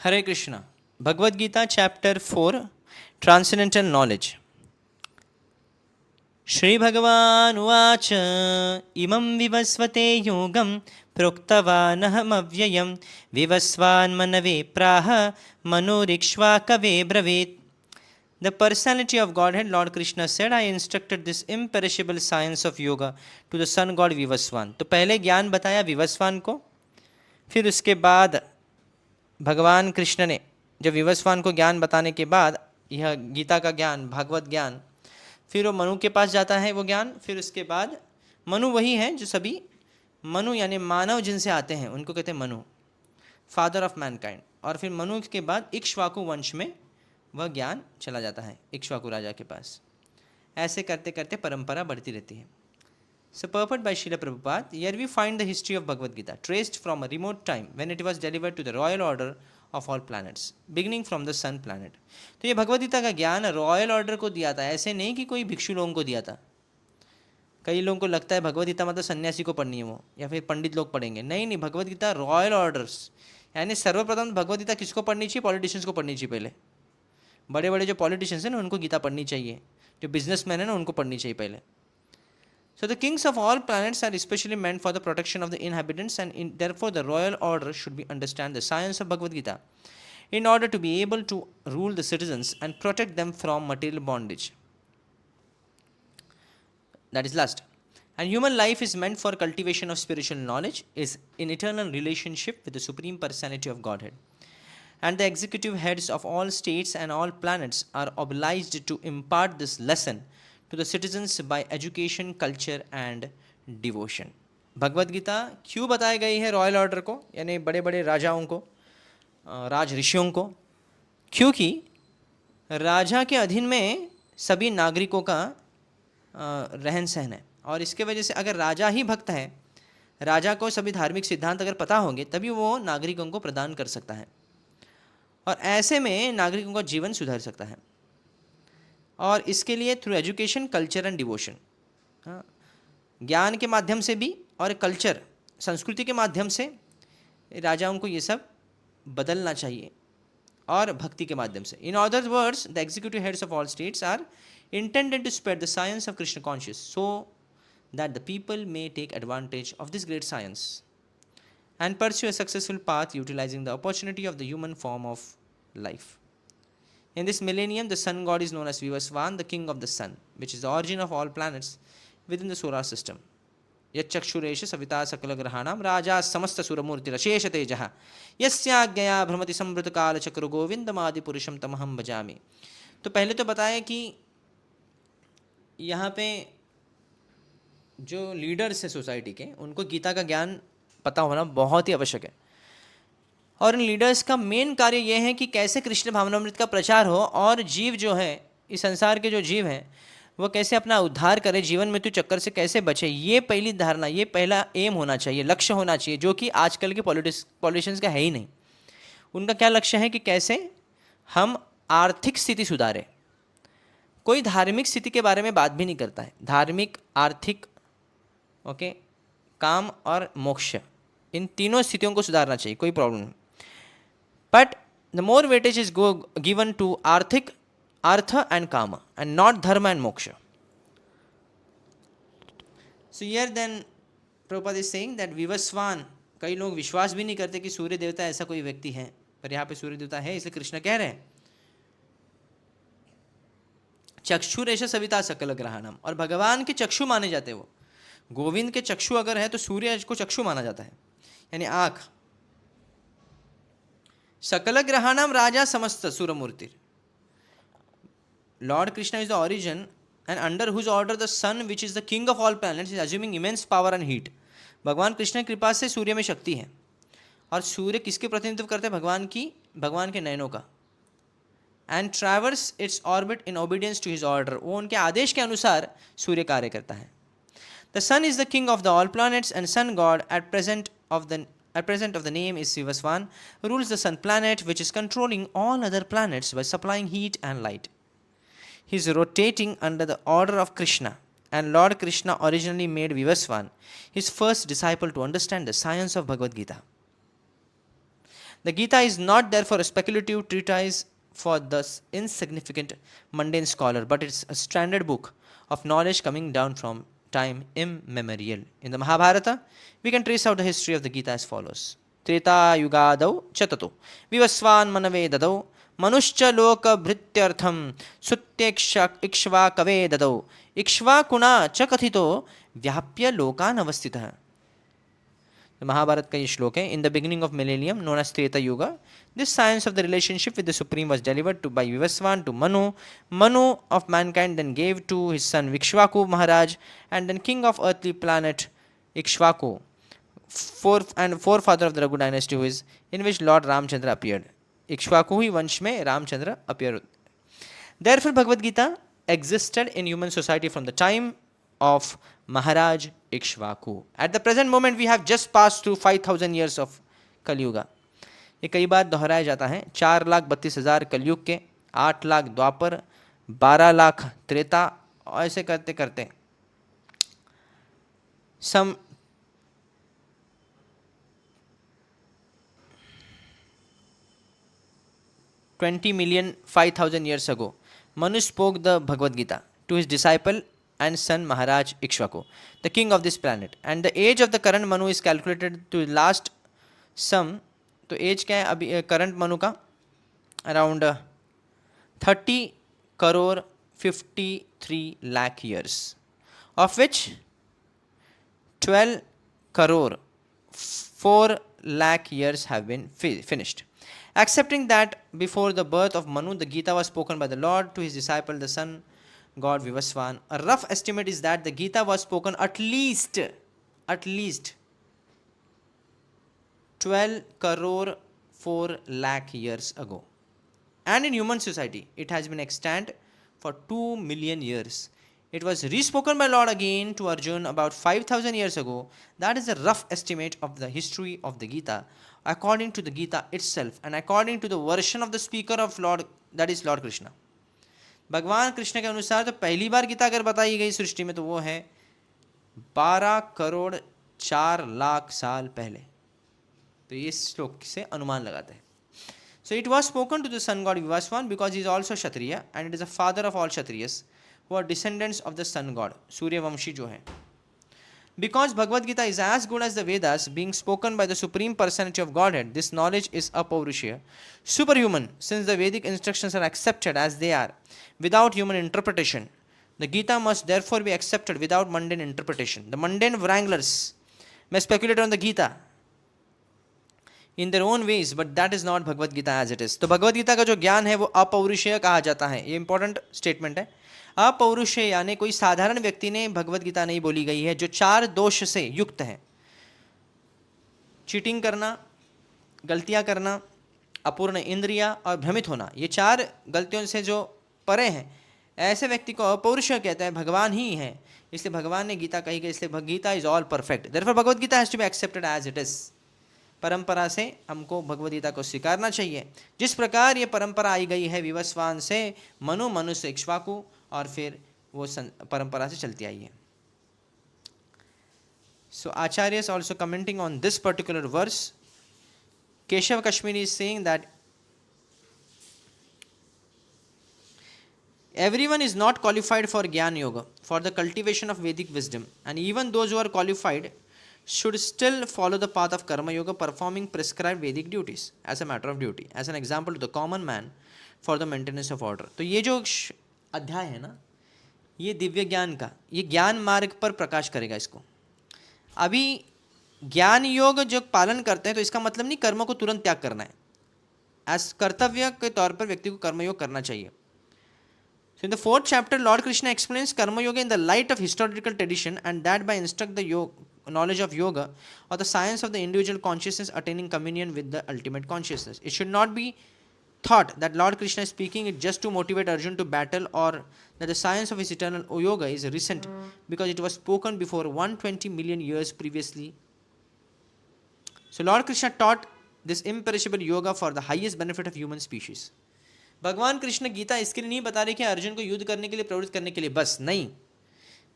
हरे Krishna. Bhagavad Gita chapter 4 transcendental knowledge. Shri भगवान उवाच इमं विवस्वते योगं प्रोक्तवानहमव्ययं विवस्वान्मनवे प्राह मनोरिक्ष्वाकवे ब्रवीत्। The personality of Godhead, Lord Krishna said, I instructed this imperishable science of yoga to the sun god Vivaswan. तो पहले ज्ञान बताया विवस्वान को, फिर उसके बाद भगवान कृष्ण ने जब विवस्वान को ज्ञान बताने के बाद यह गीता का ज्ञान, भागवत ज्ञान, फिर वो मनु के पास जाता है वो ज्ञान। फिर उसके बाद मनु वही है जो सभी मनु यानी मानव जिनसे आते हैं उनको कहते हैं मनु, फादर ऑफ मैनकाइंड। और फिर मनु के बाद इक्ष्वाकु वंश में वह ज्ञान चला जाता है इक्ष्वाकु राजा के पास। ऐसे करते करते परंपरा बढ़ती रहती है। So purport by Srila Prabhupada, here we find the history of Bhagavad Gita, traced from a remote time when it was delivered to the royal order of all planets, beginning from the sun planet. तो ये भगवद गीता का ज्ञान royal order को दिया था, ऐसे नहीं कि कोई भिक्षु लोगों को दिया था। कई लोगों को लगता है भगवद गीता मतलब सन्यासी को पढ़नी है वो, या फिर पंडित लोग पढ़ेंगे। नहीं नहीं, भगवद गीता रॉयल ऑर्डर्स, यानी सर्वप्रथम भगवद गीता किसको पढ़नी चाहिए? पॉलिटिशियंस को पढ़नी चाहिए। पहले बड़े बड़े जो पॉलिटिशियंस हैं ना उनको गीता पढ़नी चाहिए, जो बिजनेसमैन है ना उनको पढ़नी चाहिए पहले। So the kings of all planets are especially meant for the protection of the inhabitants, and therefore the royal order should be understand the science of Bhagavad Gita in order to be able to rule the citizens and protect them from material bondage. That is lust. And human life is meant for cultivation of spiritual knowledge, is in eternal relationship with the Supreme Personality of Godhead. And the executive heads of all states and all planets are obliged to impart this lesson to the citizens by education, culture and devotion. Bhagavad Gita क्यों बताई गई है royal order को, यानी बड़े बड़े राजाओं को, राज ऋषियों को? क्योंकि राजा के अधीन में सभी नागरिकों का रहन सहन है, और इसके वजह से अगर राजा ही भक्त है, राजा को सभी धार्मिक सिद्धांत अगर पता होंगे तभी वो नागरिकों को प्रदान कर सकता है, और ऐसे में नागरिकों का जीवन सुधर सकता है। और इसके लिए through education, culture and devotion, ज्ञान के माध्यम से भी और कल्चर, संस्कृति के माध्यम से राजाओं को ये सब बदलना चाहिए, और भक्ति के माध्यम से। In other words, the executive heads of all states are intended to spread the science of Krishna consciousness so that the people may take advantage of this great science and pursue a successful path utilizing the opportunity of the human form of life. In this millennium, the sun god is known as Vivaswan, the king of the sun, which is the origin of all planets within the solar system. यच्चक्षुरेश सविता सकलग्रहाणां राजा समस्त सुरमूर्तिरशेष तेजः यस्याज्ञया भ्रमति संवृत काल चक्र गोविंदमादि पुरुषम तमहं भजामि। तो पहले तो बताया कि यहाँ पे जो लीडर्स हैं सोसाइटी के, उनको गीता का ज्ञान पता होना बहुत ही आवश्यक है। और इन लीडर्स का मेन कार्य यह है कि कैसे कृष्ण भावनामृत का प्रचार हो, और जीव जो है, इस संसार के जो जीव हैं, वो कैसे अपना उद्धार करे, जीवन मृत्यु चक्कर से कैसे बचे। ये पहली धारणा, ये पहला एम होना चाहिए, लक्ष्य होना चाहिए, जो कि आजकल के पॉलिटिशियंस का है ही नहीं। उनका क्या लक्ष्य है कि कैसे हम आर्थिक स्थिति सुधारें। कोई धार्मिक स्थिति के बारे में बात भी नहीं करता है। धार्मिक, आर्थिक, ओके, काम और मोक्ष, इन तीनों स्थितियों को सुधारना चाहिए, कोई प्रॉब्लम नहीं। But the more weightage is given to आर्थिक, artha and kama, and not dharma and moksha. So here then Prabhupada is saying that Vivasvan, कई लोग विश्वास भी नहीं करते कि सूर्य देवता ऐसा कोई व्यक्ति है, पर यहाँ पे सूर्य देवता है, इसलिए कृष्ण कह रहे हैं चक्षुरेश सविता सकल ग्रहाणाम, और भगवान के चक्षु माने जाते हैं वो। गोविंद के चक्षु अगर है तो सूर्य को चक्षु माना जाता है, यानी आँख। सकल ग्रहाणाम राजा समस्त सुरमूर्ति, lord Krishna is the origin and under whose order the sun which is the king of all planets is assuming immense power and heat. भगवान कृष्ण की कृपा से सूर्य में शक्ति है, और सूर्य किसके प्रतिनिधित्व करते हैं? भगवान के नयनों का। And traverse its orbit in obedience to his order, वो उनके आदेश के अनुसार सूर्य कार्य करता है। The sun is the king of the all planets and sun god at present of the name is Vivaswan, rules the sun planet which is controlling all other planets by supplying heat and light. He is rotating under the order of Krishna, and Lord Krishna originally made Vivaswan his first disciple to understand the science of Bhagavad Gita. The Gita is not therefore a speculative treatise for the insignificant mundane scholar, but it's a standard book of knowledge coming down from time immemorial. In the Mahabharata, we can trace out the history of the Gita as follows. Treta yugadau chatato vivasvan manave dadau मनुष्य लोक भृत्यर्थम सुत्यक्ष इक्ष्वा कवे ददौ इक्ष्वा कुणा च कथितो व्याप्य लोकान अवस्थितः. महाभारत का ये श्लोक है. In the beginning of millennium known as Treta yuga this science of the relationship with the supreme was delivered to by Vivasvan to Manu of mankind then gave to his son Ikshvaku Maharaj and then king of earthly planet Ikshvaku forefather of the Raghu dynasty who in which lord Ramachandra appeared. Ikshvaku ही वंश में Ramachandra appear. Therefore Bhagavad Gita existed in human society from the time of Maharaj Ikshvaku. At the present moment we have just passed through 5000 years of Kali Yuga. ये कई बार दोहराया जाता है. 4,32,000 कलयुग के, 8 लाख द्वापर, 12 लाख त्रेता, ऐसे करते करते some 20,005,000 years ago, Manu spoke the Bhagavad Gita to his disciple and son Maharaj Ikshvaku, the king of this planet. And the age of the current Manu is calculated to last some. तो as क्या है अभी current Manu का? Around 30 crore 53 lakh years, of which 12 crore 4 lakh years have been finished. Accepting that before the birth of Manu, the Gita was spoken by the Lord to his disciple, the sun god Vivasvan. A rough estimate is that the Gita was spoken at least 12 crore 4 lakh years ago. And in human society, it has been extant for 2 million years. It was respoken by Lord again to Arjun about 5,000 years ago. That is a rough estimate of the history of the Gita, according to the Gita itself and according to the version of the speaker of Lord, that is Lord Krishna. भगवान कृष्ण के अनुसार तो पहली बार गीता अगर बताई गई सृष्टि में तो वो है 12 करोड़ 4 लाख साल पहले. तो इस श्लोक से अनुमान लगाते हैं. So it was spoken to the sun god Vivaswan because he is also Kshatriya and it is a father of all Kshatriyas who are descendants of the sun god, Surya Vamshi जो है. Because Bhagavad Gita is as good as the Vedas, being spoken by the Supreme Personality of Godhead, this knowledge is apaurushya, superhuman, since the Vedic instructions are accepted as they are, without human interpretation. The Gita must therefore be accepted without mundane interpretation. The mundane wranglers may speculate on the Gita in their own ways, but that is not Bhagavad Gita as it is. तो भगवद गीता का जो ज्ञान है वो अपौरुषेय कहा जाता है. ये इंपॉर्टेंट स्टेटमेंट है. अपौरुषेय यानी कोई साधारण व्यक्ति ने भगवद गीता नहीं बोली गई है जो 4 दोष से युक्त है. चीटिंग करना, गलतियां करना, अपूर्ण इंद्रिया और भ्रमित होना, ये 4 गलतियों से जो परे हैं, ऐसे व्यक्ति को अपौरुषेय कहता है. भगवान ही है, इसलिए भगवान ने गीता कही गई, इसलिए Gita is all perfect. Therefore Bhagavad Gita has to be accepted as it is. परंपरा से हमको भगवद गीता को स्वीकारना चाहिए जिस प्रकार ये परंपरा आई गई है विवस्वान से, मनु से इक्ष्वाकु, और फिर वो परंपरा से चलती आई है. So Acharya is also commenting on this particular verse. Keshav Kashmiri is saying that everyone is not qualified for Gyan Yoga, for the cultivation of Vedic wisdom, and even those who are qualified should still follow the path of Karma Yoga, performing prescribed Vedic duties as a matter of duty, as an example to the common man for the maintenance of order. तो ये जो अध्याय है ना, ये दिव्य ज्ञान का, ये ज्ञान मार्ग पर प्रकाश करेगा इसको. अभी ज्ञान योग जो पालन करते हैं तो इसका मतलब नहीं कर्म को तुरंत त्याग करना है. एज कर्तव्य के तौर पर व्यक्ति को कर्मयोग करना चाहिए. So in the 4th chapter, Lord Krishna explains Karma Yoga in the light of historical tradition, and that by instruct the knowledge of yoga or the science of the individual consciousness attaining communion with the ultimate consciousness. It should not be thought that Lord Krishna is speaking it just to motivate Arjun to battle, or that the science of his eternal yoga is recent because it was spoken before 120 million years previously. So Lord Krishna taught this imperishable yoga for the highest benefit of human species. भगवान कृष्ण गीता इसके लिए नहीं बता रहे कि अर्जुन को युद्ध करने के लिए प्रवृत्त करने के लिए बस नहीं,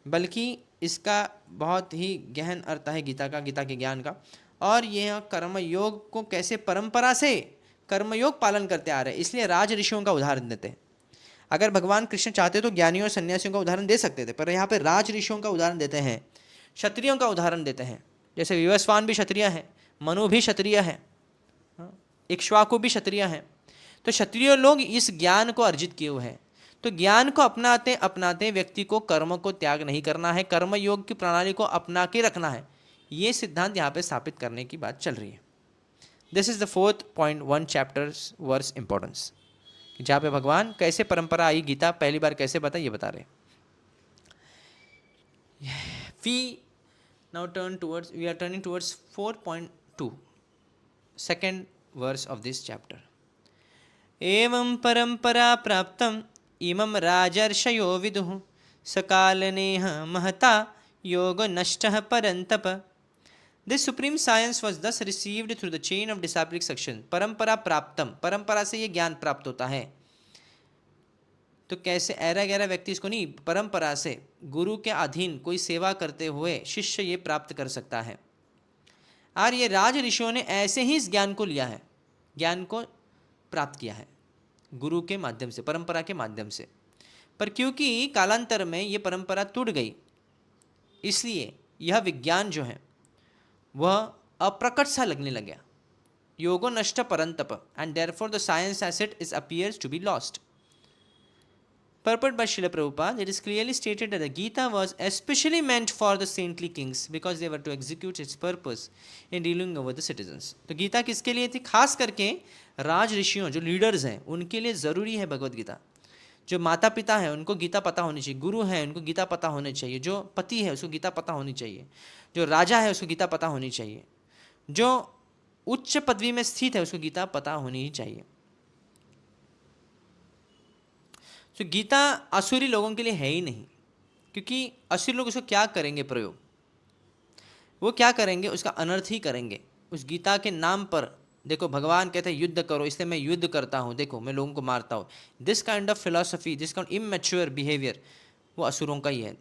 बल्कि इसका बहुत ही गहन अर्थ है गीता का, गीता के ज्ञान का. और यह कर्म योग को कैसे परंपरा से कर्मयोग पालन करते आ रहे हैं, इसलिए राज ऋषियों का उदाहरण देते हैं। अगर भगवान कृष्ण चाहते तो ज्ञानियों और सन्यासियों का उदाहरण दे सकते थे, पर यहाँ पे राज ऋषियों का उदाहरण देते हैं, क्षत्रियों का उदाहरण देते हैं। जैसे विवस्वान भी क्षत्रिय है, मनु भी क्षत्रिय है, इक्ष्वाकु भी क्षत्रिय है। तो क्षत्रिय लोग इस ज्ञान को अर्जित किए हुए हैं। तो ज्ञान को अपनाते अपनाते व्यक्ति को कर्म को त्याग नहीं करना है, कर्म योग की प्रणाली को अपना के रखना है। ये सिद्धांत यहाँ पे स्थापित करने की बात चल रही है। This is the 4.1 chapters verse importance, जहाँ पे भगवान कैसे परंपरा आई, गीता पहली बार कैसे बता, ये बता रहे। We are turning towards 4.2 second verse of this chapter. एवं परंपरा प्राप्तम इमं राजर्षयो विदुः सकालनेह महता योग नष्टः परंतप। This supreme science was thus received through the chain of disciplic succession. परंपरा प्राप्तम, परंपरा से ये ज्ञान प्राप्त होता है। तो कैसे ऐरा गहरा व्यक्ति इसको नहीं, परंपरा से गुरु के अधीन कोई सेवा करते हुए शिष्य ये प्राप्त कर सकता है। और ये राज ऋषियों ने ऐसे ही इस ज्ञान को लिया है, ज्ञान को प्राप्त किया है गुरु के माध्यम से, परंपरा के माध्यम से। पर क्योंकि कालांतर में ये परंपरा टूट गई, इसलिए यह विज्ञान जो है वह अप्रकट सा लगने लग गया। योगो नष्ट परंतप, and therefore the science as it is appears to be lost. Purport by Srila Prabhupada, it is clearly stated that the Gita was especially meant for the saintly kings because they were to execute its purpose in ruling over the citizens. तो गीता किसके लिए थी? खास करके राज ऋषियों, जो leaders हैं, उनके लिए ज़रूरी है भगवत गीता। जो माता पिता हैं उनको गीता पता होनी चाहिए, गुरु हैं उनको गीता पता होनी चाहिए, जो पति है उसको गीता पता होनी चाहिए, जो राजा है उसको गीता पता होनी चाहिए, जो उच्च पदवी में स्थित है उसको गीता पता होनी ही चाहिए। तो गीता असुरी लोगों के लिए है ही नहीं, क्योंकि असुरी लोग उसको क्या करेंगे प्रयोग, वो क्या करेंगे, उसका अनर्थ ही करेंगे। उस गीता के नाम पर देखो भगवान कहते हैं युद्ध करो, इसलिए मैं युद्ध करता हूँ, देखो मैं लोगों को मारता हूँ। This kind of philosophy, this kind immature behaviour वो असुरों का ही है।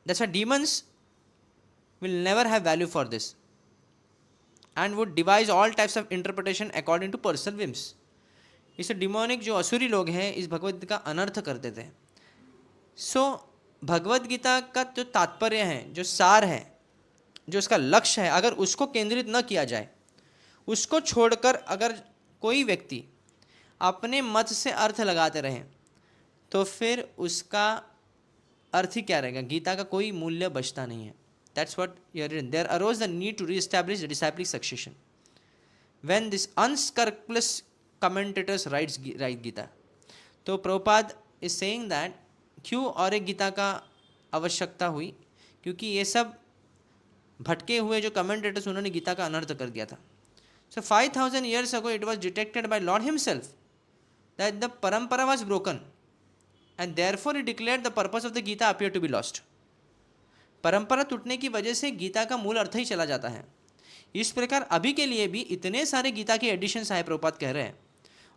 That's why demons will never have value for this and would devise all types of interpretation according to personal whims. इसे डिमोनिक जो असुरी लोग हैं इस भगवद गीता का अनर्थ कर देते हैं। सो भगवद गीता का जो तात्पर्य है, जो सार है, जो उसका लक्ष्य है, अगर उसको केंद्रित न किया जाए, उसको छोड़कर अगर कोई व्यक्ति अपने मत से अर्थ लगाते रहें, तो फिर उसका अर्थ ही क्या रहेगा, गीता का कोई मूल्य बचता नहीं है। That's what you are reading. There arose the need to reestablish the disciplic succession when this unscrupulous commentators write Gita. तो प्रभुपाद इज सेइंग दैट क्यों और एक गीता का आवश्यकता हुई, क्योंकि ये सब भटके हुए जो कमेंटेटर्स उन्होंने गीता का अनर्थ कर दिया था। सो 5000 years ago it was detected by Lord himself that the parampara was broken and therefore he declared the purpose of the Gita appeared to be lost. परंपरा टूटने की वजह से गीता का मूल अर्थ ही चला जाता है। इस प्रकार अभी के लिए भी इतने सारे गीता के एडिशंस आए, प्रभुपाद कह रहे हैं,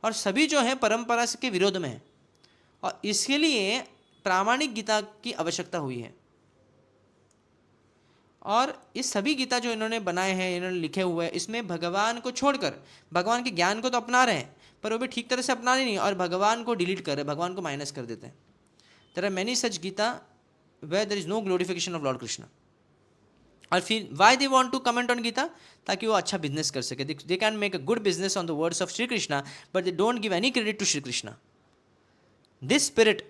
और सभी जो है परंपरा के विरोध में है, और इसके लिए प्रामाणिक गीता की आवश्यकता हुई है। और इस सभी गीता जो इन्होंने बनाए हैं, इन्होंने लिखे हुए हैं, इसमें भगवान को छोड़कर भगवान के ज्ञान को तो अपना रहे हैं, पर वो भी ठीक तरह से अपना रहे नहीं, और भगवान को डिलीट कर रहे हैं, भगवान को माइनस कर देते हैं। There are many such Gita where there is no glorification of lord Krishna. और फिर why they want to comment on Gita, ताकि वो अच्छा बिजनेस कर सके। They can make a good business on the words of Shri Krishna, but they don't give any credit to Shri Krishna. This spirit,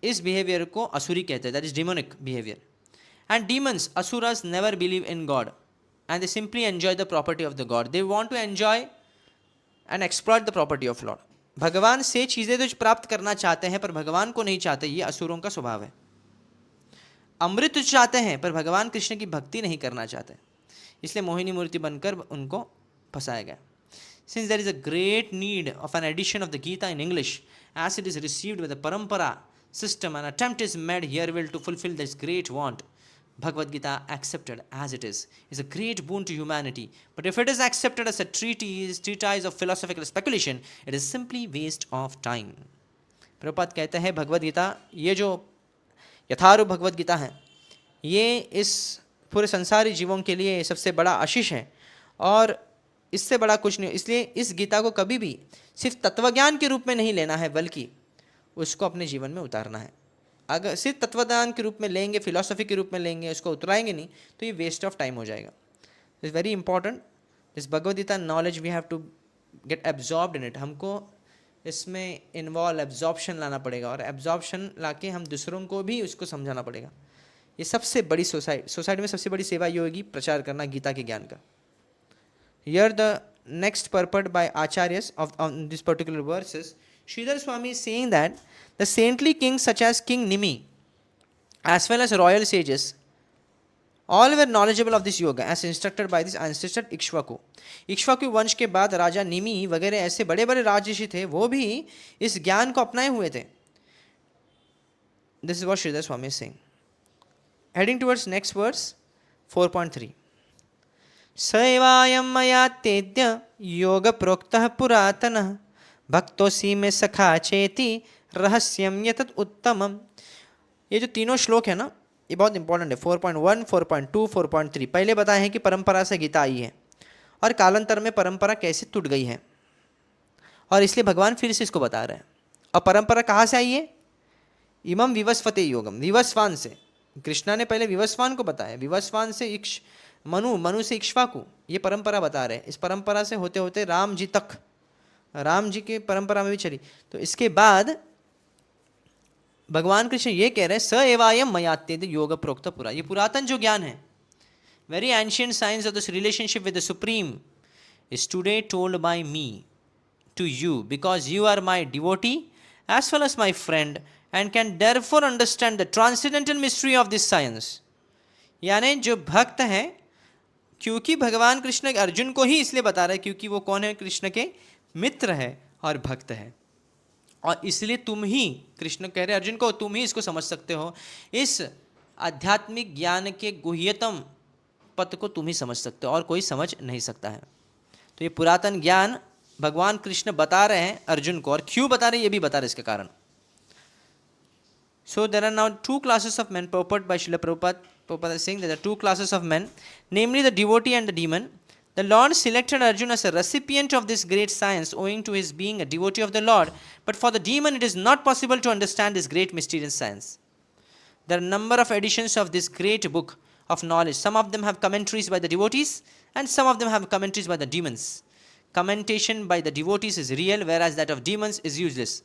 इस behaviour को असुरी कहते हैं, that is demonic behaviour. And demons, asuras never believe in God and they simply enjoy the property of the God. They want to enjoy and exploit the property of lord. भगवान से चीज़ें तो प्राप्त करना चाहते हैं पर भगवान को नहीं चाहते, ये असुरों का स्वभाव है। अमृत चाहते हैं पर भगवान कृष्ण की भक्ति नहीं करना चाहते, इसलिए मोहिनी मूर्ति बनकर उनको फंसाया गया। Since there is a great need of an edition of the Gita in English as it is received with the parampara system, an attempt is made herein to fulfil this great want. Bhagavad Gita accepted as it is a great boon to humanity, but if it is accepted as a treatise of philosophical speculation, it is simply waste of time. Prabhupada कहते हैं भगवद गीता, ये जो यथारूप भगवद गीता है, ये इस पूरे संसारी जीवों के लिए सबसे बड़ा आशीष है, और इससे बड़ा कुछ नहीं। इसलिए इस गीता को कभी भी सिर्फ तत्वज्ञान के रूप में नहीं लेना है, बल्कि उसको अपने जीवन में उतारना है। अगर सिर्फ तत्वज्ञान के रूप में लेंगे, फिलॉसफी के रूप में लेंगे, उसको उतराएंगे नहीं, तो ये वेस्ट ऑफ टाइम हो जाएगा। It's very important, this Bhagavad Gita knowledge we have to get absorbed in it. हमको इसमें इन्वॉल्व एब्जॉर्प्शन लाना पड़ेगा, और एब्जॉर्प्शन लाके हम दूसरों को भी उसको समझाना पड़ेगा। ये सबसे बड़ी सोसाइटी में सबसे बड़ी सेवा ये होगी, प्रचार करना गीता के ज्ञान का। Here the next purport by acharyas on this particular verses, Sridhar Swami is saying that the saintly kings such as King Nimi as well as royal sages all were knowledgeable of this yoga as instructed by this ancestor Ikshvaku. Ikshvaku वंश के बाद राजा निमि वगैरह ऐसे बड़े बड़े राजऋषि थे, वो भी इस ज्ञान को अपनाए हुए थे। This is what Sridhar Swami is saying. Heading towards next verse 4.3. स एवायं मया तेद्य योग प्रोक्तः पुरातनः भक्तोऽसि मे सखा चेति रहस्यं यतत् उत्तमम्। ये जो तीनों श्लोक है ना, ये बहुत इंपॉर्टेंट है। 4.1, 4.2, 4.3 पहले बताए हैं कि परंपरा से गीता आई है और कालांतर में परंपरा कैसे टूट गई है, और इसलिए भगवान फिर से इसको बता रहे हैं। और परंपरा कहाँ से आई है? इमं विवस्वते योगम, विवस्वान से। कृष्णा ने पहले विवस्वान को बताया, विवस्वान से मनु से इक्ष्वाकु, ये परंपरा बता रहे हैं। इस परंपरा से होते होते राम जी तक, राम जी की परंपरा में भी चली। तो इसके बाद भगवान कृष्ण ये कह रहे हैं, स एवायम मयात्येद योग प्रोक्त पुरा। ये पुरातन जो ज्ञान है, very ancient science of this relationship with the supreme is today told by me to you, because you are my devotee as well as my friend and can therefore understand the transcendental mystery of this science. यानी जो भक्त है, क्योंकि भगवान कृष्ण अर्जुन को ही इसलिए बता रहे हैं क्योंकि वो कौन है? कृष्ण के मित्र है और भक्त है, और इसलिए तुम ही, कृष्ण कह रहे अर्जुन को, तुम ही इसको समझ सकते हो। इस आध्यात्मिक ज्ञान के गुह्यतम पद को तुम ही समझ सकते हो और कोई समझ नहीं सकता है। तो ये पुरातन ज्ञान भगवान कृष्ण बता रहे हैं अर्जुन को, और क्यों बता रहे हैं ये भी बता रहे इसके कारण। So there are now two classes of men, purport by Srila Prabhupada. Prabhupada is saying there are two classes of men, namely the devotee and the demon. The Lord selected Arjuna as a recipient of this great science owing to his being a devotee of the Lord, but for the demon it is not possible to understand this great mysterious science. There are a number of editions of this great book of knowledge. Some of them have commentaries by the devotees and some of them have commentaries by the demons. Commentation by the devotees is real, whereas that of demons is useless.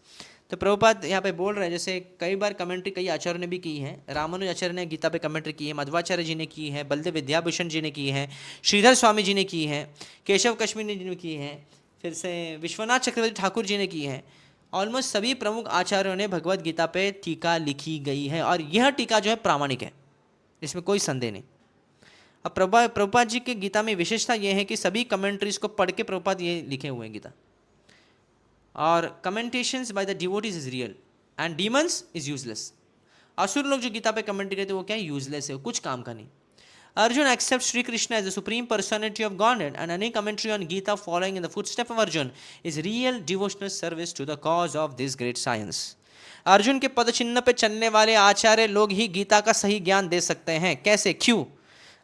तो प्रभुपाद यहाँ पे बोल रहे हैं, जैसे कई बार commentary कई आचार्यों ने भी की है। रामानुज आचार्य ने गीता पे कमेंट्री की है, मध्वाचार्य जी ने की है, बलदेव विद्याभूषण जी ने की है, श्रीधर स्वामी जी ने की है, केशव कश्मीरी जी ने की है, फिर से विश्वनाथ चक्रवर्ती ठाकुर जी ने की है। ऑलमोस्ट सभी प्रमुख आचार्यों ने भगवद गीता पे टीका लिखी गई है, और यह टीका जो है प्रामाणिक है, इसमें कोई संदेह नहीं। अब प्रभुपाद जी के गीता में विशेषता यह है कि सभी कमेंट्रीज को पढ़ के प्रभुपाद ये लिखे हुए हैं गीता, और commentations by the devotees is real and demons is useless. असुर लोग जो गीता पे कमेंट्री करते हैं वो क्या है? यूजलेस है, वो कुछ काम का नहीं। Arjun accepts Sri Krishna as the supreme personality of Godhead, and any commentary on Gita following in the footsteps of Arjun is real devotional service to the cause of this great science. Arjun के पद चिन्ह पे चलने वाले आचार्य लोग ही गीता का सही ज्ञान दे सकते हैं। कैसे? क्यों?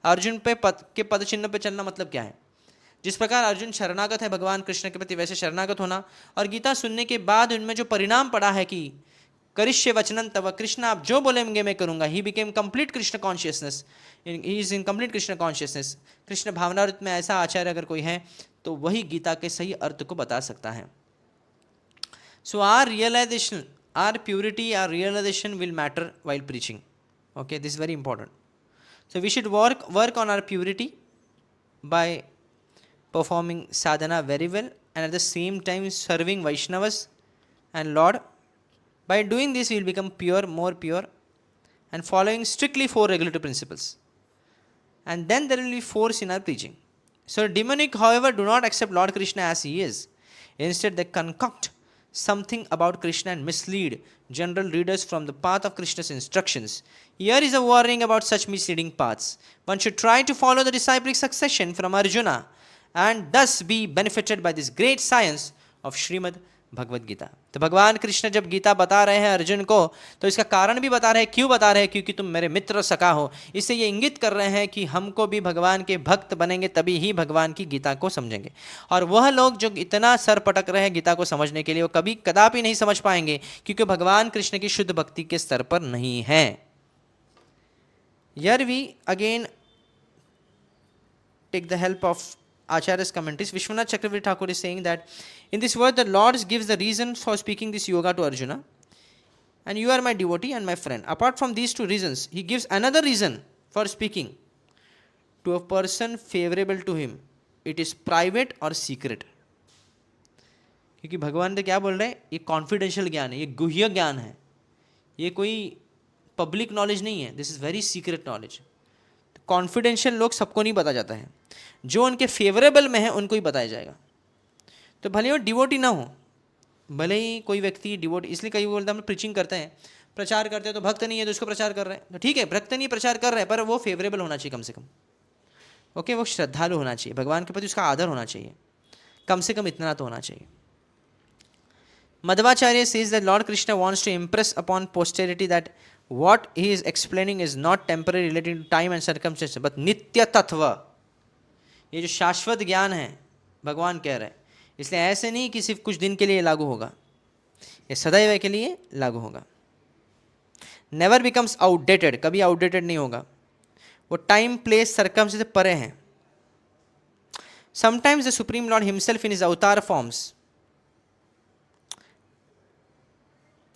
अर्जुन पे पद चिन्ह पे चलना मतलब क्या है? जिस प्रकार अर्जुन शरणागत है भगवान कृष्ण के प्रति, वैसे शरणागत होना। और गीता सुनने के बाद उनमें जो परिणाम पड़ा है कि करिष्य वचनन तव, कृष्ण आप जो बोलेंगे मैं करूंगा। He became complete Krishna consciousness, he is in complete Krishna consciousness. Krishna भावनामृत में ऐसा आचार्य अगर कोई है तो वही गीता के सही अर्थ को बता सकता है। So our realisation, our purity, our realisation will matter while preaching. Okay, this is very important. So we should work on our purity by performing sadhana very well and at the same time serving Vaishnavas and Lord. By doing this we will become pure, more pure, and following strictly 4 regulatory principles, and then there will be force in our preaching. So demonic, however, do not accept Lord Krishna as he is. Instead they concoct something about Krishna and mislead general readers from the path of Krishna's instructions. Here is a warning about such misleading paths. One should try to follow the disciplic succession from Arjuna and thus be benefited by this great science of Srimad Bhagavad Gita. तो भगवान कृष्ण जब गीता बता रहे हैं अर्जुन को, तो इसका कारण भी बता रहे हैं। क्यों बता रहे हैं? क्योंकि तुम मेरे मित्र सखा हो। इससे ये इंगित कर रहे हैं कि हमको भी भगवान के भक्त बनेंगे तभी ही भगवान की गीता को समझेंगे। और वह लोग जो इतना सर पटक रहे हैं गीता को समझने के लिए, वो कभी कदापि नहीं समझ पाएंगे, क्योंकि भगवान कृष्ण की शुद्ध भक्ति के स्तर पर नहीं है। Here we again take the help of Acharya's commentaries. Vishwanath Chakravarti Thakur is saying that in this word the Lord gives the reason for speaking this yoga to Arjuna, and you are my devotee and my friend. Apart from these two reasons, he gives another reason for speaking to a person favorable to him. It is private or secret. क्योंकि भगवान तो क्या बोल रहे हैं, ये confidential ज्ञान है, ये गुह्य ज्ञान है, ये कोई पब्लिक नॉलेज नहीं है, this is very secret knowledge. Confidential लोग सबको नहीं बताया जाता है, जो उनके फेवरेबल में है उनको ही बताया जाएगा। तो भले वो डिवोटी ना हो, भले ही कोई व्यक्ति डिवोटी, इसलिए कई बोलते हैं हम प्रीचिंग करते हैं, प्रचार करते हैं, तो भक्त नहीं है तो उसको प्रचार कर रहे हैं, तो ठीक है, भक्त नहीं प्रचार कर रहे हैं, पर वो फेवरेबल होना चाहिए कम से कम। ओके, वो श्रद्धालु होना चाहिए, भगवान के प्रति उसका आदर होना चाहिए, कम से कम इतना तो होना चाहिए। Madhvacharya says that Lord Krishna wants to impress upon posterity that what he is explaining is not temporary relating to time and circumstances but nitya tattva। ये जो शाश्वत ज्ञान है भगवान कह रहे हैं, इसलिए ऐसे नहीं कि सिर्फ कुछ दिन के लिए लागू होगा, ये सदैव के लिए लागू होगा। नेवर बिकम्स आउटडेटेड, कभी आउटडेटेड नहीं होगा, वो टाइम प्लेस सर्कमस्टेंस से परे हैं। Sometimes the supreme Lord himself in his अवतार forms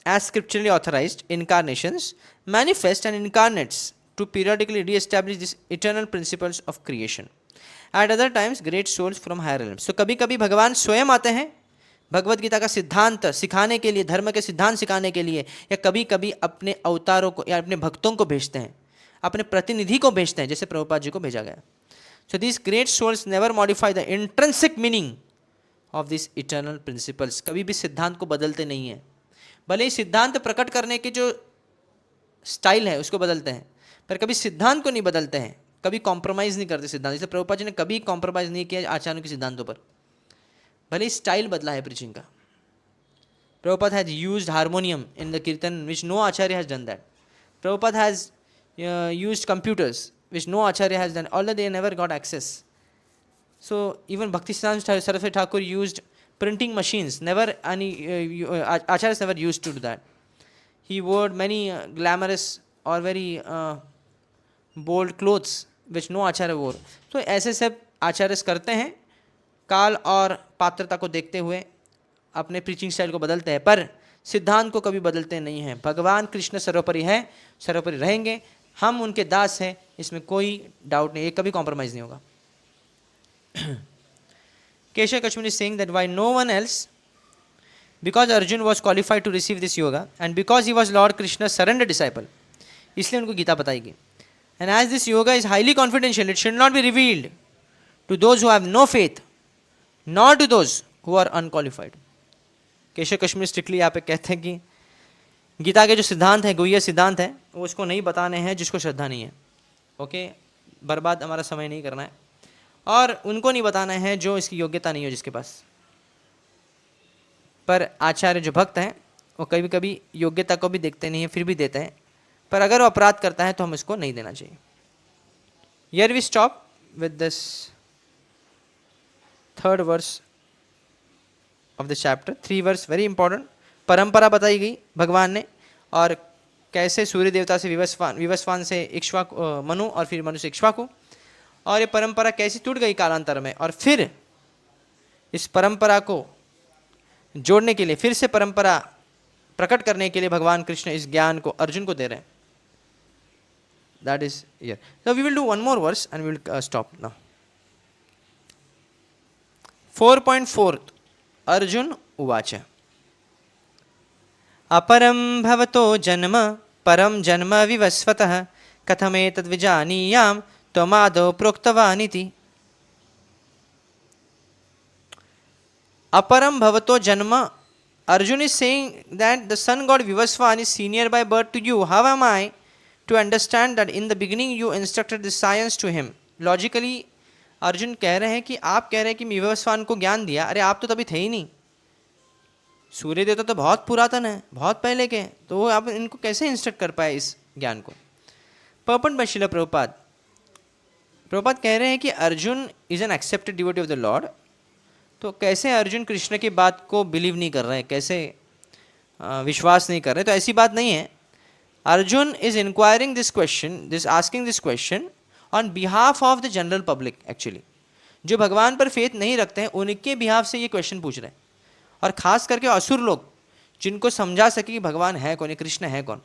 as scripturally authorized incarnations manifest and incarnates to periodically re-establish these eternal principles of creation. At other times great souls from higher realms. So कभी कभी भगवान स्वयं आते हैं भगवत गीता का सिद्धांत सिखाने के लिए, धर्म के सिद्धांत सिखाने के लिए, या कभी कभी अपने अवतारों को या अपने भक्तों को भेजते हैं, अपने प्रतिनिधि को भेजते हैं, जैसे प्रभुपाद जी को भेजा गया। So these great souls never modify the intrinsic meaning of these eternal principles. कभी भी सिद्धांत को बदलते नहीं हैं, भले ही सिद्धांत प्रकट करने की जो स्टाइल है उसको बदलते हैं, पर कभी सिद्धांत को नहीं बदलते हैं, कभी कॉम्प्रोमाइज़ नहीं करते सिद्धांत। इसलिए प्रभुपाद जी ने कभी कॉम्प्रोमाइज़ नहीं किया आचार्यों के सिद्धांतों पर, भले ही स्टाइल बदला है प्रीचिंग का। Prabhupada has used harmonium in the kirtan which no acharya has done that. Prabhupada has used computers which no acharya has done, although they never got access. So even Bhaktisiddhanta Saraswati Thakur used printing machines, never any acharyas never used to do that. He wore many glamorous or very bold clothes which no acharya wore. So ऐसे सब आचार्य करते हैं, काल और पात्रता को देखते हुए अपने प्रीचिंग स्टाइल को बदलते हैं, पर सिद्धांत को कभी बदलते नहीं हैं। भगवान कृष्ण सर्वोपरि है, सर्वोपरि रहेंगे, हम उनके दास हैं, इसमें कोई डाउट नहीं, ये कभी कॉम्प्रोमाइज़ नहीं होगा। Keshav Kashmir is saying that why no one else, because Arjun was qualified to receive this yoga and because he was Lord Krishna's surrender disciple, इसलिए उनको गीता बताएगी। And as this yoga is highly confidential, it should not be revealed to those who have no faith, nor to those who are unqualified. Keshav Kashmir strictly यहाँ पे कहते हैं कि गीता के जो सिद्धांत हैं, गुह्य सिद्धांत हैं, वो उसको नहीं बताने हैं जिसको श्रद्धा नहीं है। ओके, बर्बाद हमारा समय नहीं करना है, और उनको नहीं बताना है जो इसकी योग्यता नहीं हो जिसके पास। पर आचार्य जो भक्त हैं वो कभी कभी योग्यता को भी देखते नहीं है, फिर भी देते हैं, पर अगर वो अपराध करता है तो हम इसको नहीं देना चाहिए। Here we stop with this third verse of the chapter. 3 verse very important. परंपरा बताई गई भगवान ने, और कैसे सूर्य देवता से विवस्वान से इक्ष्वाकु मनु, और फिर मनु से इक्ष्वाकु, और ये परंपरा कैसी टूट गई कालांतर में, और फिर इस परंपरा को जोड़ने के लिए, फिर से परंपरा प्रकट करने के लिए भगवान कृष्ण इस ज्ञान को अर्जुन को दे रहे हैं। That is here. So we will do one more verse and we will stop now. 4.4 Arjuna उवाच अपरं भवतो जन्म परम जन्म विवस्वतः कथमेतद् विजानीयाम् त्वमादौ प्रोक्तवानिति। Aparam bhavato janma. Arjun is saying that the sun god Vivaswan is senior by birth to you. How am I to understand that in the beginning you instructed the science to him? Logically, Arjun कह रहे हैं कि आप कह रहे हैं कि विवस्वान को ज्ञान दिया, अरे आप तो तभी थे ही नहीं। सूर्य देवता तो बहुत पुरातन है, बहुत पहले के हैं, तो वो आप इनको कैसे इंस्ट्रक्ट कर पाए इस ज्ञान को? पर्पट बाय श्रील प्रभुपाद। प्रभुपाद कह रहे हैं कि Arjun is an accepted devotee of the Lord. तो कैसे अर्जुन कृष्ण की बात को बिलीव नहीं कर रहे हैं, कैसे विश्वास नहीं कर रहे? तो ऐसी बात नहीं है। Arjun is inquiring this question, asking this question on behalf of the general public. Actually जो भगवान पर फेथ नहीं रखते हैं उनके बिहाफ से ये क्वेश्चन पूछ रहे हैं, और खास करके असुर लोग जिनको समझा सके कि भगवान है कौन, कृष्ण है कौन।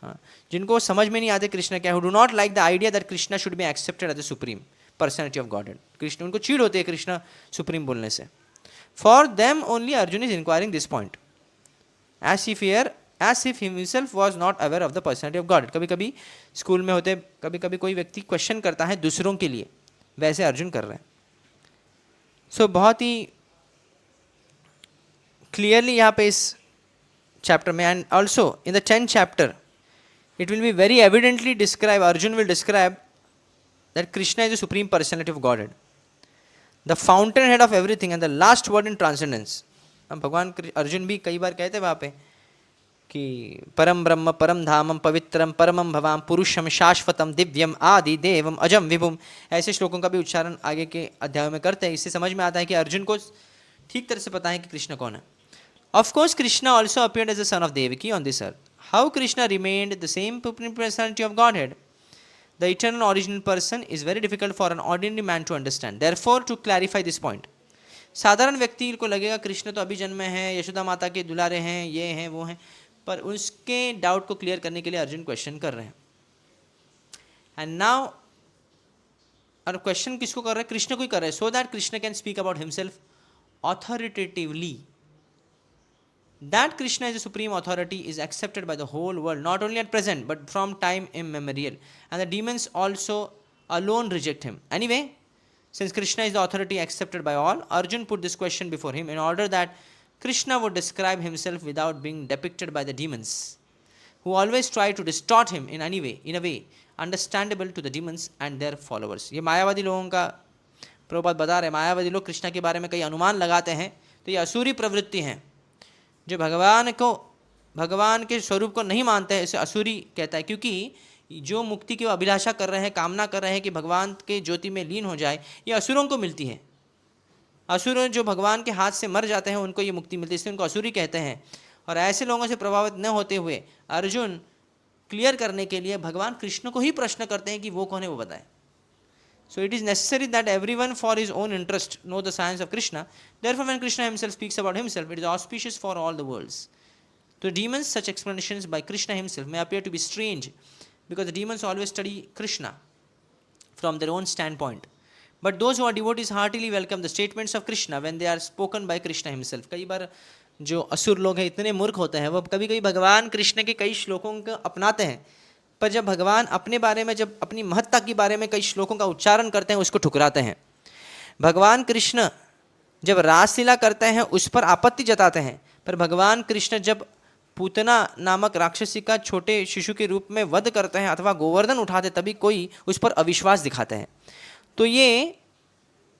हाँ, जिनको समझ में नहीं आते कृष्ण क्या, who do not like the idea that Krishna should be accepted as the supreme personality of God. Krishna, उनको चीड़ होती है कृष्ण सुप्रीम बोलने से। For them only Arjuna is inquiring this point as if himself was not aware of the personality of God। कभी कभी school में होते, कभी कभी कोई व्यक्ति क्वेश्चन करता है दूसरों के लिए, वैसे अर्जुन कर रहे हैं। सो बहुत ही क्लियरली यहाँ पे इस चैप्टर में, and also in the 10th chapter it will be very evidently describe, Arjun will describe that Krishna is the supreme personality of Godhead, the fountainhead of everything and the last word in transcendence। हम भगवान अर्जुन भी कई बार कहते हैं वहाँ पे कि परम ब्रह्म परम धामम पवित्रम परमम भवाम पुरुषम शाश्वतम दिव्यम आदि देवम अजम विभुम। ऐसे श्लोकों का भी उच्चारण आगे के अध्यायों में करते हैं। इससे समझ में आता है कि अर्जुन को ठीक तरह से पता है कि कृष्ण कौन है। Of course Krishna also appeared as the son of Devaki on this earth. How Krishna remained the same personality of godhead, the eternal original person, is very difficult for an ordinary man to understand. Therefore to clarify this point, साधारण व्यक्ति को लगेगा कृष्ण तो अभी जन्मे हैं, यशोदा माता के दुलारे हैं, ये हैं वो हैं, पर उसके डाउट को क्लियर करने के लिए अर्जुन क्वेश्चन कर रहे हैं। एंड नाउ, और क्वेश्चन किसको कर रहे हैं? कृष्ण को ही कर रहे हैं, so that Krishna can speak about himself authoritatively, that Krishna is the supreme authority is accepted by the whole world, not only at present but from time immemorial, and the demons also alone reject him. Anyway, since Krishna is the authority accepted by all, Arjun put this question before him in order that Krishna would describe himself without being depicted by the demons, who always try to distort him in a way understandable to the demons and their followers। ये मायावादी लोगों का प्रभुपाद बता रहे हैं। मायावादी लोग कृष्ण के बारे में कई अनुमान लगाते हैं, तो ये असुरी प्रवृत्ति हैं। जो भगवान के स्वरूप को नहीं मानते हैं, इसे असुरी कहता है, क्योंकि जो मुक्ति की अभिलाषा कर रहे हैं, कामना कर रहे हैं कि भगवान के ज्योति में लीन हो जाए, ये असुरों को मिलती है। असुर जो भगवान के हाथ से मर जाते हैं उनको ये मुक्ति मिलती है, इसलिए उनको असुरी कहते हैं। और ऐसे लोगों से प्रभावित न होते हुए अर्जुन क्लियर करने के लिए भगवान कृष्ण को ही प्रश्न करते हैं कि वो कौन है, वो बताए। So it is necessary that everyone for his own interest know the science of Krishna. Therefore, when Krishna himself speaks about himself, it is auspicious for all the worlds. To demons, such explanations by Krishna himself may appear to be strange, because the demons always study Krishna from their own standpoint. But those who are devotees heartily welcome the statements of Krishna when they are spoken by Krishna himself. कई बार जो असुर लोग हैं इतने मूर्ख होते हैं, वो कभी कभी भगवान कृष्ण के कई श्लोकों को अपनाते हैं, पर जब भगवान अपने बारे में, जब अपनी महत्ता के बारे में कई श्लोकों का उच्चारण करते हैं, उसको ठुकराते हैं। भगवान कृष्ण जब रासलीला करते हैं उस पर आपत्ति जताते हैं, पर भगवान कृष्ण जब पूतना नामक राक्षसी का छोटे शिशु के रूप में वध करते हैं अथवा गोवर्धन उठाते, तभी कोई उस पर अविश्वास दिखाते हैं। तो ये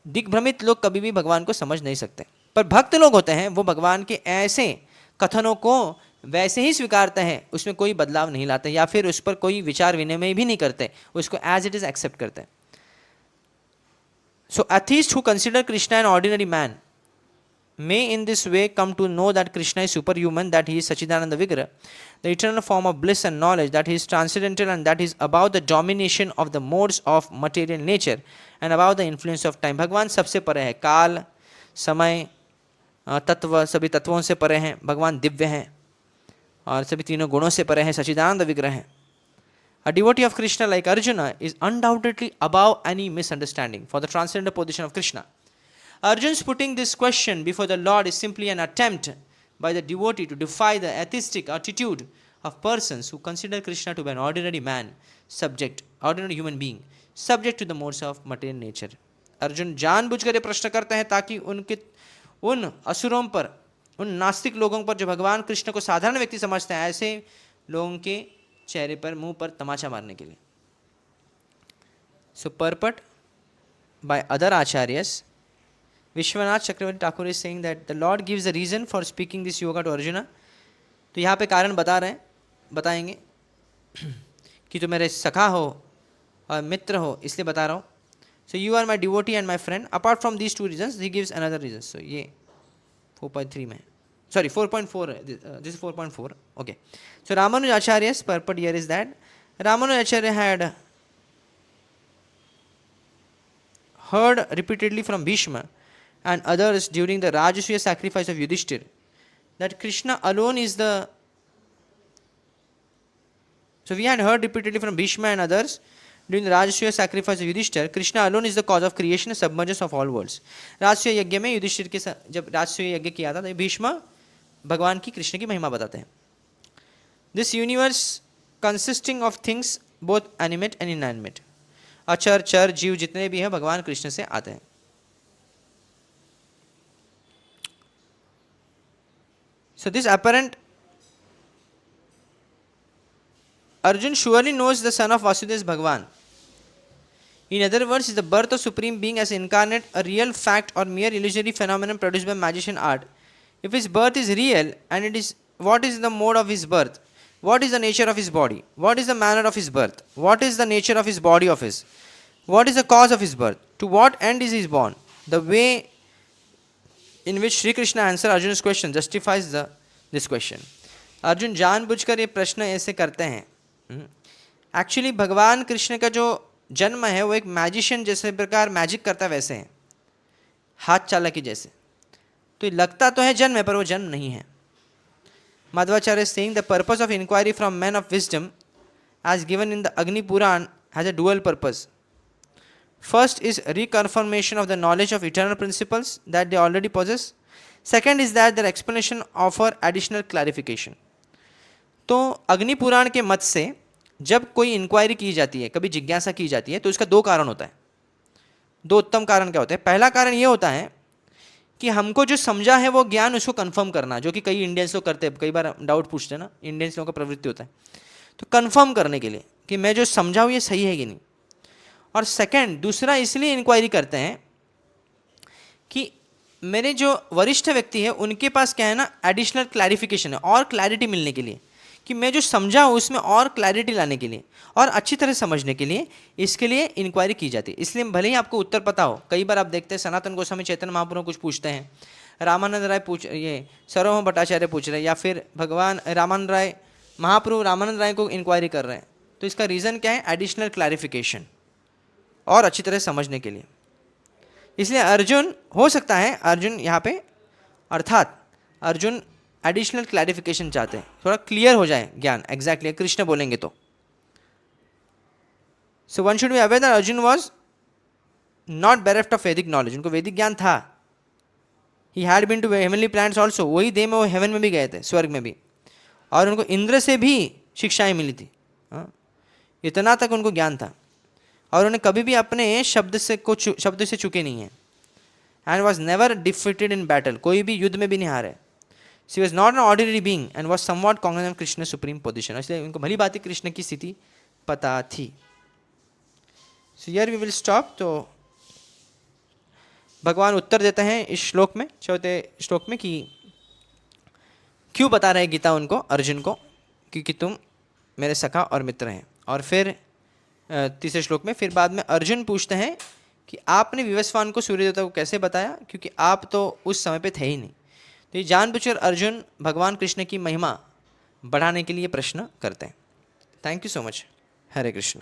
दिग्भ्रमित लोग कभी भी भगवान को समझ नहीं सकते। पर भक्त लोग होते हैं, वो भगवान के ऐसे कथनों को वैसे ही स्वीकारते हैं, उसमें कोई बदलाव नहीं लाते, या फिर उस पर कोई विचार विनिमय भी नहीं करते, उसको एज इट इज एक्सेप्ट करते हैं। So atheist who consider Krishna an ordinary man may in this way come to know that Krishna is superhuman, that he is Sachidananda Vigraha, the eternal form of bliss and knowledge, that he is transcendental and that he is above the domination of the modes of material nature and above the influence of time। भगवान सबसे परे है, काल समय तत्व सभी तत्वों से परे हैं। भगवान दिव्य हैं और सभी तीनों गुणों से परे हैं, सचिदानंद विग्रह हैं। A devotee of Krishna like Arjuna is undoubtedly above any misunderstanding for the transcendental position of Krishna. Arjun's putting this question before the Lord is simply an attempt by the devotee to defy the atheistic attitude of persons who consider Krishna to be an ordinary man, ordinary human being, subject to the modes of material nature। Arjun जानबूझकर ये प्रश्न करते हैं ताकि उन असुरों पर, उन नास्तिक लोगों पर जो भगवान कृष्ण को साधारण व्यक्ति समझते हैं, ऐसे लोगों के चेहरे पर, मुंह पर तमाचा मारने के लिए। So purport by other acharyas, Vishwanath Chakravarti Thakur is saying that the lord gives a reason for speaking this yoga to Arjuna. तो यहाँ पे कारण बता रहे हैं, बताएंगे कि तुम मेरे सखा हो और मित्र हो, इसलिए बता रहा हूँ. So you are my devotee and my friend. Apart from these two reasons he gives another reason. So ये 4.3 में, sorry 4.4, this is 4.4. Okay, so Ramanujacharya's purport here is that Ramanujacharya had heard repeatedly from Bhishma and others during the Rajasuya sacrifice of Yudhishthir that Krishna alone is the. So we had heard repeatedly from Bhishma and others during the Rajasuya sacrifice of Yudhishthir, Krishna alone is the cause of creation and submergence of all worlds. राजसूय यज्ञ में युधिष्ठिर के जब राजसूय यज्ञ किया था तो भीष्म भगवान की, कृष्ण की महिमा बताते हैं. This universe consisting of things both animate and inanimate. अचर चर जीव जितने भी हैं भगवान कृष्ण से आते हैं. So this apparent Arjun surely knows the son of Vasudeva is Bhagwan. In other words, is the birth of Supreme Being as incarnate a real fact or mere illusory phenomenon produced by magician art? If his birth is real, and it is, what is the mode of his birth? What is the nature of his body? What is the manner of his birth? What is the nature of his body of his? What is the cause of his birth? To what end is he born? The way in which Sri Krishna answers Arjun's question justifies this question. Arjun जानबूझकर ये प्रश्न ऐसे करते हैं. Actually भगवान कृष्ण का जो जन्म है वो एक मैजिशियन जैसे प्रकार मैजिक करता है वैसे है, हाथ चालाकी जैसे. तो लगता तो है जन्म है पर वो जन्म नहीं है. Madhvacharya saying the purpose of inquiry from man of wisdom as given in the Agni Purana has a dual purpose. First is reconfirmation of the knowledge of eternal principles that they already possess. Second is that their explanation offer additional clarification. तो अग्नि पुराण के मत से जब कोई inquiry की जाती है, कभी जिज्ञासा की जाती है, तो इसका दो कारण होता है. दो उत्तम कारण क्या होते हैं? पहला कारण ये होता है कि हमको जो समझा है वो ज्ञान उसको कंफर्म करना, जो कि कई इंडियंस लोग करते हैं. कई बार डाउट पूछते हैं ना, इंडियंस लोगों का प्रवृत्ति होता है. तो कंफर्म करने के लिए कि मैं जो समझा हूँ ये सही है कि नहीं. और सेकंड दूसरा इसलिए इंक्वायरी करते हैं कि मेरे जो वरिष्ठ व्यक्ति है उनके पास क्या है ना, एडिशनल क्लैरिफिकेशन है, और क्लैरिटी मिलने के लिए, कि मैं जो समझा हूँ उसमें और क्लैरिटी लाने के लिए और अच्छी तरह समझने के लिए, इसके लिए इंक्वायरी की जाती है. इसलिए भले ही आपको उत्तर पता हो, कई बार आप देखते हैं सनातन गोस्वामी चैतन्य महाप्रभु कुछ पूछते हैं, रामानंद राय ये सर्वभौम भट्टाचार्य पूछ रहे हैं, या फिर भगवान रामानंद राय महाप्रभु रामानंद राय को इंक्वायरी कर रहे हैं. तो इसका रीज़न क्या है? एडिशनल क्लैरिफिकेशन और अच्छी तरह समझने के लिए. इसलिए अर्जुन हो सकता है, अर्जुन यहाँ पे अर्थात अर्जुन एडिशनल क्लैरिफिकेशन चाहते हैं, थोड़ा क्लियर हो जाए ज्ञान. एग्जैक्टली कृष्ण बोलेंगे तो. So one should be aware that Arjun was not bereft of Vedic knowledge. उनको वैदिक ज्ञान था. He had been to heavenly planets also. वही दे में वो हेवन में भी गए थे, स्वर्ग में भी, और उनको इंद्र से भी शिक्षाएं मिली थी. इतना तक उनको ज्ञान था, और उन्हें कभी भी अपने शब्द से चुके नहीं हैं. And was never defeated in battle. कोई भी युद्ध में भी नहीं हारे. She was not an ordinary being and was somewhat cognizant of Krishna's supreme position. इसलिए उनको भली बात कृष्ण की स्थिति पता थी. So here we will stop. तो भगवान उत्तर देते हैं इस श्लोक में, चौथे श्लोक में, कि क्यों बता रहे गीता उनको, अर्जुन को, क्योंकि तुम मेरे सखा और मित्र हैं. और फिर तीसरे श्लोक में फिर बाद में अर्जुन पूछते हैं कि आपने विवस्वान को सूर्य देवता को कैसे बताया, क्योंकि आप तो उस समय पे थे ही नहीं. तो ये जानबूझकर अर्जुन भगवान कृष्ण की महिमा बढ़ाने के लिए प्रश्न करते हैं. Thank you so much. Hare Krishna.